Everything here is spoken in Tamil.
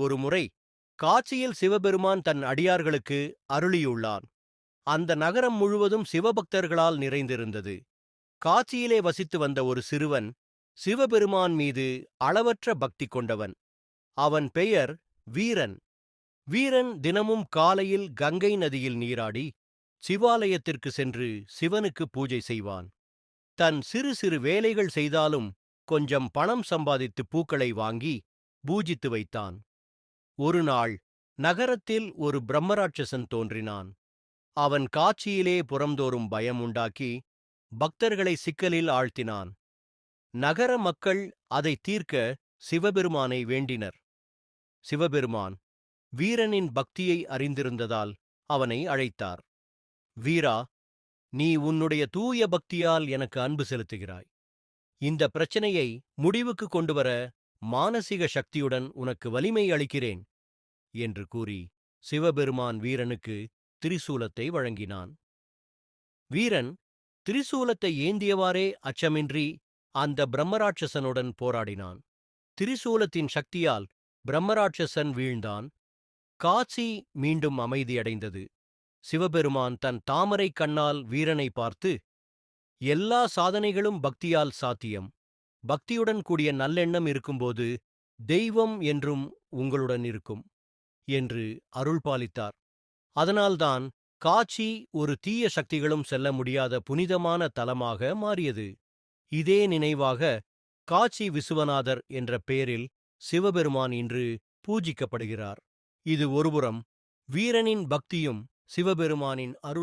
ஒருமுறை காட்சியில் சிவபெருமான் தன் அடியார்களுக்கு அருளியுள்ளான். அந்த நகரம் முழுவதும் சிவபக்தர்களால் நிறைந்திருந்தது. காட்சியிலே வசித்து வந்த ஒரு சிறுவன் சிவபெருமான் மீது அளவற்ற பக்தி கொண்டவன். அவன் பெயர் வீரன். வீரன் தினமும் காலையில் கங்கை நதியில் நீராடி சிவாலயத்திற்கு சென்று சிவனுக்கு பூஜை செய்வான். தன் சிறு சிறு வேலைகள் செய்தாலும் கொஞ்சம் பணம் சம்பாதித்து பூக்களை வாங்கி பூஜித்து வைத்தான். ஒரு நாள் நகரத்தில் ஒரு பிரம்மராட்சசன் தோன்றினான். அவன் காட்சியிலே புறம்தோறும் பயம் உண்டாக்கி பக்தர்களை சிக்கலில் ஆழ்த்தினான். நகர மக்கள் அதை தீர்க்க சிவபெருமானை வேண்டினர். சிவபெருமான் வீரனின் பக்தியை அறிந்திருந்ததால் அவனை அழைத்தார். வீரா, நீ உன்னுடைய தூய பக்தியால் எனக்கு அன்பு செலுத்துகிறாய். இந்த பிரச்சனையை முடிவுக்கு கொண்டுவர மானசீக சக்தியுடன் உனக்கு வலிமை அளிக்கிறேன் என்று கூறி சிவபெருமான் வீரனுக்கு திரிசூலத்தை வழங்கினான். வீரன் திரிசூலத்தை ஏந்தியவாறே அச்சமின்றி அந்த பிரம்மராட்சசனுடன் போராடினான். திரிசூலத்தின் சக்தியால் பிரம்மராட்சசன் வீழ்ந்தான். காட்சி மீண்டும் அமைதியடைந்தது. சிவபெருமான் தன் தாமரை கண்ணால் வீரனை பார்த்து, எல்லா சாதனைகளும் பக்தியால் சாத்தியம். பக்தியுடன் கூடிய நல்லெண்ணம் இருக்கும்போது தெய்வம் என்றும் உங்களுடன் இருக்கும் என்று அருள் பாலித்தார். அதனால்தான் காட்சி ஒரு தீய சக்திகளும் செல்ல முடியாத புனிதமான தலமாக மாறியது. இதே நினைவாக காட்சி விசுவநாதர் என்ற பெயரில் சிவபெருமான் இன்று பூஜிக்கப்படுகிறார். இது ஒருபுறம் வீரனின் பக்தியும் சிவபெருமானின் அருள்